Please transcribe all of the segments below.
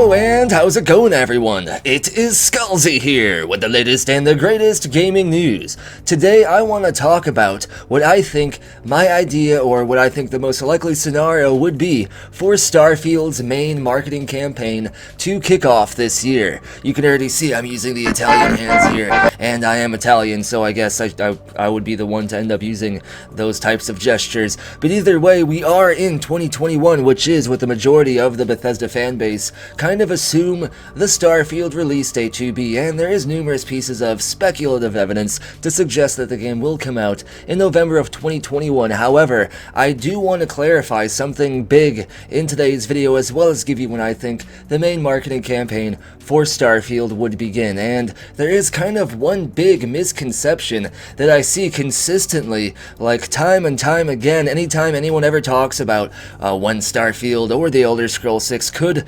Hello and how's it going, everyone? It is Skullzi here with the latest and the greatest gaming news. Today I want to talk about what I think my idea or what I think the most likely scenario would be for Starfield's main marketing campaign to kick off this year. You can already see I'm using the Italian hands here, and I am Italian, so I guess I would be the one to end up using those types of gestures. But either way, we are in 2021, which is what the majority of the Bethesda fanbase kind of assume the Starfield release date to be, and there is numerous pieces of speculative evidence to suggest that the game will come out in November of 2021. However, I do want to clarify something big in today's video, as well as give you when I think the main marketing campaign for Starfield would begin. And there is kind of one big misconception that I see consistently, like time and time again, anytime anyone ever talks about when Starfield or the Elder Scrolls 6 could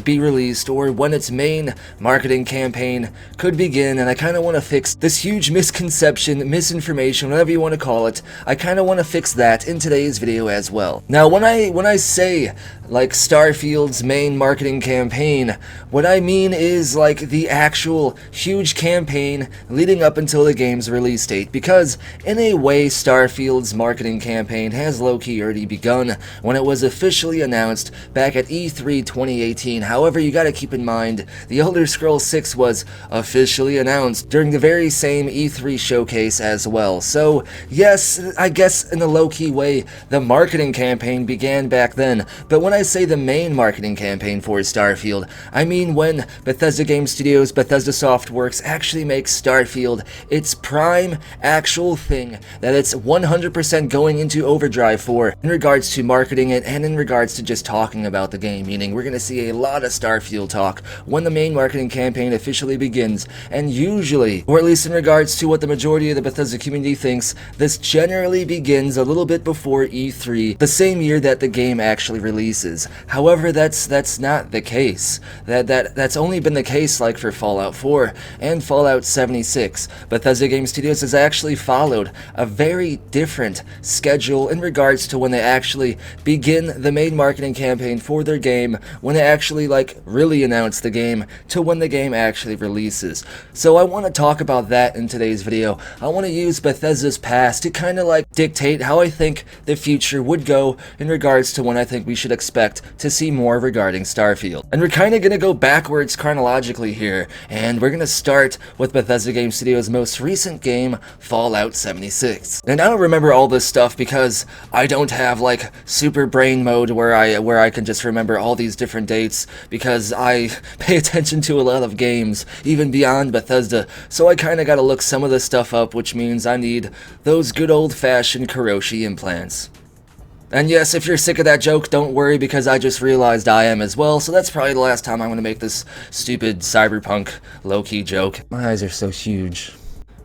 be released, or when its main marketing campaign could begin. And I kind of want to fix this huge misconception, misinformation, whatever you want to call it. I kind of want to fix that in today's video as well. Now, when I say Starfield's main marketing campaign, what I mean is the actual huge campaign leading up until the game's release date, because in a way Starfield's marketing campaign has low-key already begun when it was officially announced back at E3 2018. However, you gotta keep in mind, the Elder Scrolls 6 was officially announced during the very same E3 showcase as well. So yes, I guess in a low-key way, the marketing campaign began back then, but when I say the main marketing campaign for Starfield, I mean when Bethesda Game Studios, Bethesda Softworks actually makes Starfield its prime actual thing that it's 100% going into overdrive for in regards to marketing it and in regards to just talking about the game, meaning we're going to see a lot of Starfield talk when the main marketing campaign officially begins. And usually, or at least in regards to what the majority of the Bethesda community thinks, this generally begins a little bit before E3, the same year that the game actually releases. However, that's not the case. That's only been the case for Fallout 4 and Fallout 76. Bethesda Game Studios has actually followed a very different schedule in regards to when they actually begin the main marketing campaign for their game, when they actually really announce the game, to when the game actually releases. So I want to talk about that in today's video. I want to use Bethesda's past to kind of dictate how I think the future would go in regards to when I think we should expect to see more regarding Starfield. And we're kind of going to go backwards chronologically here, and we're going to start with Bethesda Game Studios' most recent game, Fallout 76. And I don't remember all this stuff because I don't have super brain mode where I can just remember all these different dates, because I pay attention to a lot of games even beyond Bethesda, so I kind of got to look some of this stuff up, which means I need those good old-fashioned Karoshi implants. And yes, if you're sick of that joke, don't worry, because I just realized I am as well, so that's probably the last time I'm going to make this stupid cyberpunk low-key joke. My eyes are so huge.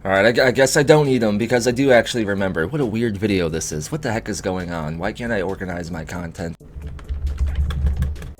Alright, I guess I don't need them, because I do actually remember. What a weird video this is. What the heck is going on? Why can't I organize my content?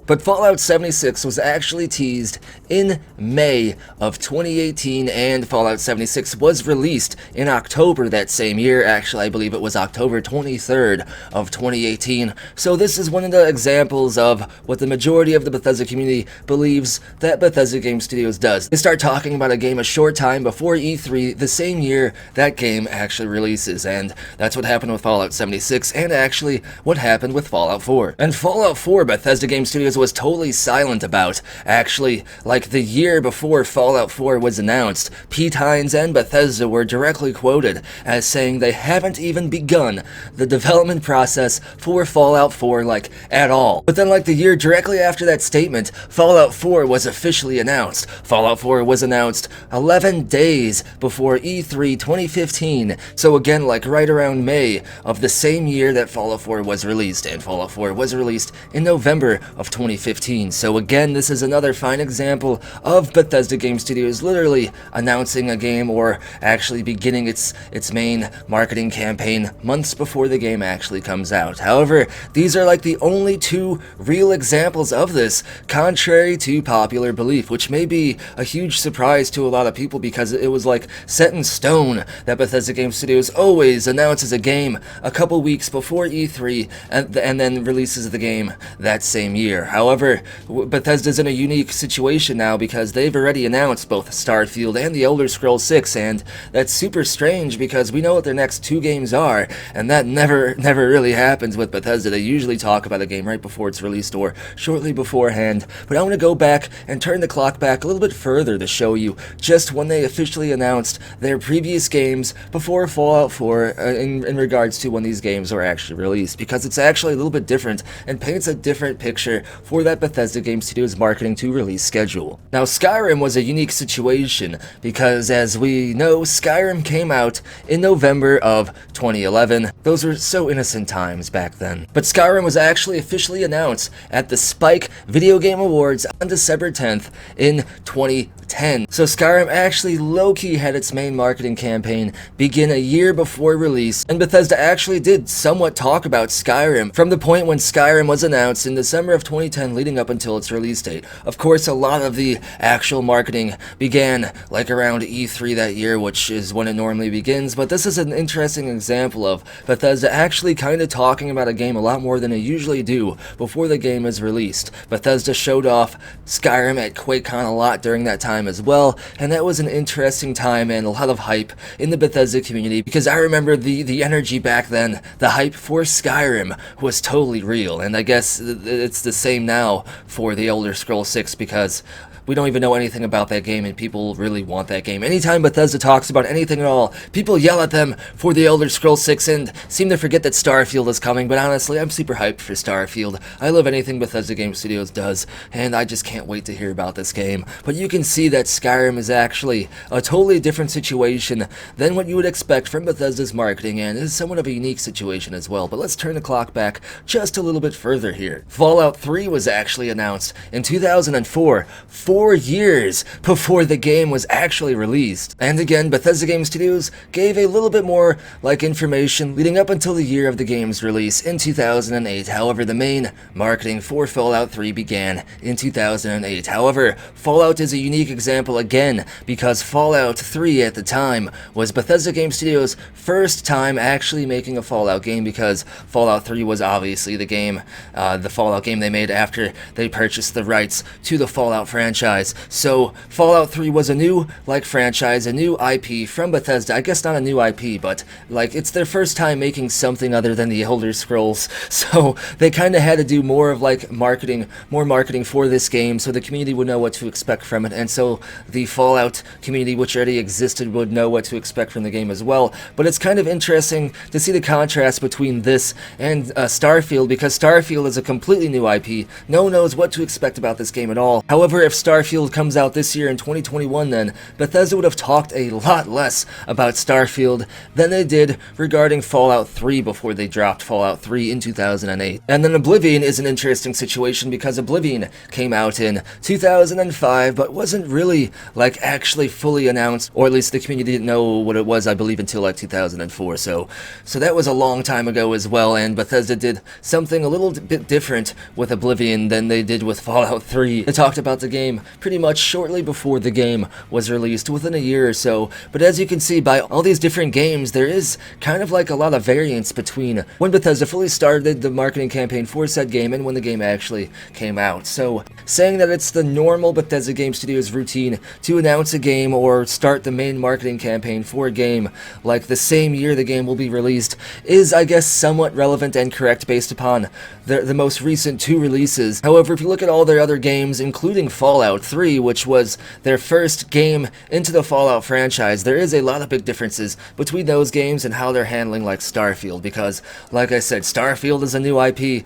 But Fallout 76 was actually teased in May of 2018, and Fallout 76 was released in October that same year. Actually, I believe it was October 23rd of 2018. So this is one of the examples of what the majority of the Bethesda community believes that Bethesda Game Studios does. They start talking about a game a short time before E3, the same year that game actually releases, and that's what happened with Fallout 76, and actually what happened with Fallout 4. And Fallout 4, Bethesda Game Studios was totally silent about. Actually, the year before Fallout 4 was announced, Pete Hines and Bethesda were directly quoted as saying they haven't even begun the development process for Fallout 4 at all. But then the year directly after that statement, Fallout 4 was officially announced. Fallout 4 was announced 11 days before E3 2015. So again, right around May of the same year that Fallout 4 was released, and Fallout 4 was released in November of 2015. So again, this is another fine example of Bethesda Game Studios literally announcing a game, or actually beginning its main marketing campaign months before the game actually comes out. However, these are the only two real examples of this, contrary to popular belief, which may be a huge surprise to a lot of people, because it was set in stone that Bethesda Game Studios always announces a game a couple weeks before E3 and then releases the game that same year. However, Bethesda's in a unique situation now because they've already announced both Starfield and The Elder Scrolls 6, and that's super strange because we know what their next two games are, and that never really happens with Bethesda. They usually talk about a game right before it's released or shortly beforehand. But I want to go back and turn the clock back a little bit further to show you just when they officially announced their previous games before Fallout 4 in regards to when these games were actually released, because it's actually a little bit different and paints a different picture for that Bethesda Game Studios marketing to release schedule. Now, Skyrim was a unique situation because, as we know, Skyrim came out in November of 2011. Those were so innocent times back then. But Skyrim was actually officially announced at the Spike Video Game Awards on December 10th in 2010. So Skyrim actually low-key had its main marketing campaign begin a year before release, and Bethesda actually did somewhat talk about Skyrim from the point when Skyrim was announced in December of 2010 leading up until its release date. Of course, a lot of the actual marketing began like around E3 that year, which is when it normally begins, but this is an interesting example of Bethesda actually kind of talking about a game a lot more than they usually do before the game is released. Bethesda showed off Skyrim at QuakeCon a lot during that time as well, and that was an interesting time and a lot of hype in the Bethesda community, because I remember the energy back then. The hype for Skyrim was totally real, and I guess it's the same now for The Elder Scrolls 6, because we don't even know anything about that game, and people really want that game. Anytime Bethesda talks about anything at all, people yell at them for The Elder Scrolls 6 and seem to forget that Starfield is coming, but honestly, I'm super hyped for Starfield. I love anything Bethesda Game Studios does, and I just can't wait to hear about this game. But you can see that Skyrim is actually a totally different situation than what you would expect from Bethesda's marketing, and is somewhat of a unique situation as well. But let's turn the clock back just a little bit further here. Fallout 3 was actually announced in 2004, 4 years before the game was actually released. And again, Bethesda Game Studios gave a little bit more information leading up until the year of the game's release in 2008. However, the main marketing for Fallout 3 began in 2008. However, Fallout is a unique example again because Fallout 3 at the time was Bethesda Game Studios' first time actually making a Fallout game, because Fallout 3 was obviously the Fallout game they made after they purchased the rights to the Fallout franchise. So Fallout 3 was a new franchise, a new IP from Bethesda. I guess not a new IP, but it's their first time making something other than the Elder Scrolls. So they kind of had to do more of marketing for this game, so the community would know what to expect from it, and so the Fallout community, which already existed, would know what to expect from the game as well. But it's kind of interesting to see the contrast between this and Starfield, because Starfield is a completely new IP. No one knows what to expect about this game at all. However, if Starfield comes out this year in 2021, then Bethesda would have talked a lot less about Starfield than they did regarding Fallout 3 before they dropped Fallout 3 in 2008. And then Oblivion is an interesting situation because Oblivion came out in 2005, but wasn't really actually fully announced, or at least the community didn't know what it was, I believe, until 2004. So that was a long time ago as well, and Bethesda did something a little bit different with Oblivion than they did with Fallout 3. They talked about the game pretty much shortly before the game was released, within a year or so. But as you can see, by all these different games, there is kind of a lot of variance between when Bethesda fully started the marketing campaign for said game and when the game actually came out. So saying that it's the normal Bethesda Game Studios routine to announce a game or start the main marketing campaign for a game the same year the game will be released is, I guess, somewhat relevant and correct based upon the most recent two releases. However, if you look at all their other games, including Fallout 3, which was their first game into the Fallout franchise, there is a lot of big differences between those games and how they're handling Starfield, because, like I said, Starfield is a new IP.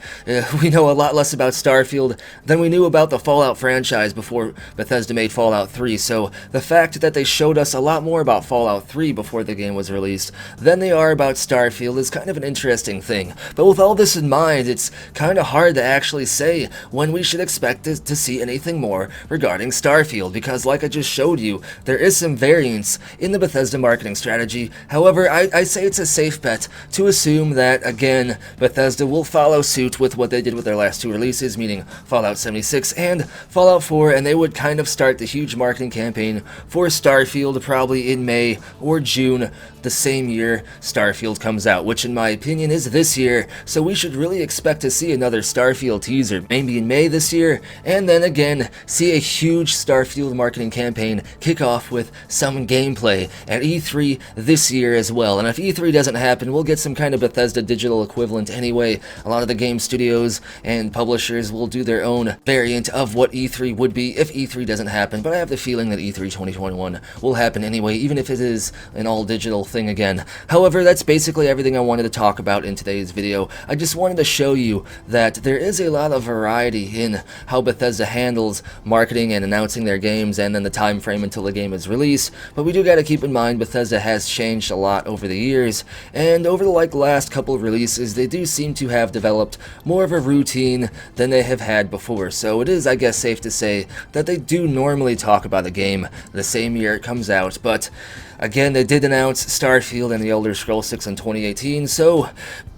We know a lot less about Starfield than we knew about the Fallout franchise before Bethesda made Fallout 3, so the fact that they showed us a lot more about Fallout 3 before the game was released than they are about Starfield is kind of an interesting thing. But with all this in mind, it's kind of hard to actually say when we should expect to see anything more regarding regarding Starfield, because like I just showed you, there is some variance in the Bethesda marketing strategy. However, I say it's a safe bet to assume that, again, Bethesda will follow suit with what they did with their last two releases, meaning Fallout 76 and Fallout 4, and they would kind of start the huge marketing campaign for Starfield probably in May or June the same year Starfield comes out, which in my opinion is this year, so we should really expect to see another Starfield teaser, maybe in May this year, and then again, see a huge Starfield marketing campaign kick off with some gameplay at E3 this year as well. And if E3 doesn't happen, we'll get some kind of Bethesda digital equivalent anyway. A lot of the game studios and publishers will do their own variant of what E3 would be if E3 doesn't happen, but I have the feeling that E3 2021 will happen anyway, even if it is an all-digital thing again. However, that's basically everything I wanted to talk about in today's video. I just wanted to show you that there is a lot of variety in how Bethesda handles marketing and announcing their games and then the time frame until the game is released, but we do got to keep in mind Bethesda has changed a lot over the years, and over the last couple of releases they do seem to have developed more of a routine than they have had before, so it is, I guess, safe to say that they do normally talk about a game the same year it comes out. But again, they did announce Starfield and The Elder Scrolls 6 in 2018, so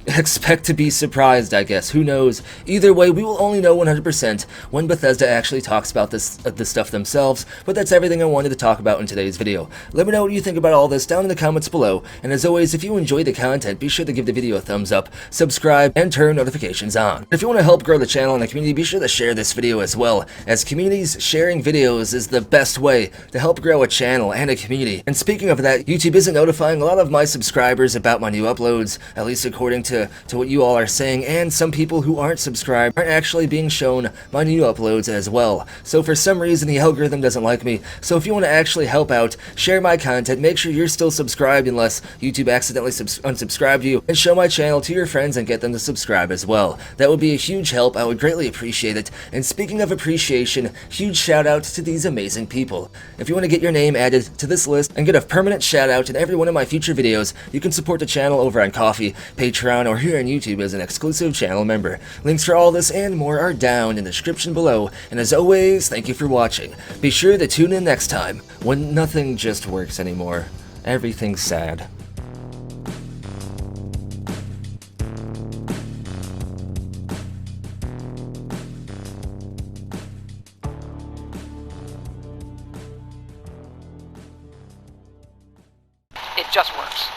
expect to be surprised, I guess. Who knows? Either way, we will only know 100% when Bethesda actually talks about this stuff themselves, but that's everything I wanted to talk about in today's video. Let me know what you think about all this down in the comments below, and as always, if you enjoyed the content, be sure to give the video a thumbs up, subscribe, and turn notifications on. If you want to help grow the channel and the community, be sure to share this video as well, as communities sharing videos is the best way to help grow a channel and a community. And speaking of that, YouTube isn't notifying a lot of my subscribers about my new uploads, at least according to what you all are saying, and some people who aren't subscribed aren't actually being shown my new uploads as well. So for some reason the algorithm doesn't like me, so if you want to actually help out, share my content, make sure you're still subscribed unless YouTube accidentally unsubscribed you, and show my channel to your friends and get them to subscribe as well. That would be a huge help, I would greatly appreciate it. And speaking of appreciation, huge shout out to these amazing people. If you want to get your name added to this list and get a permanent shout out in every one of my future videos, you can support the channel over on Ko-fi, Patreon, or here on YouTube as an exclusive channel member. Links for all this and more are down in the description below, and as always, thank you for watching. Be sure to tune in next time, when nothing just works anymore. Everything's sad. It just works.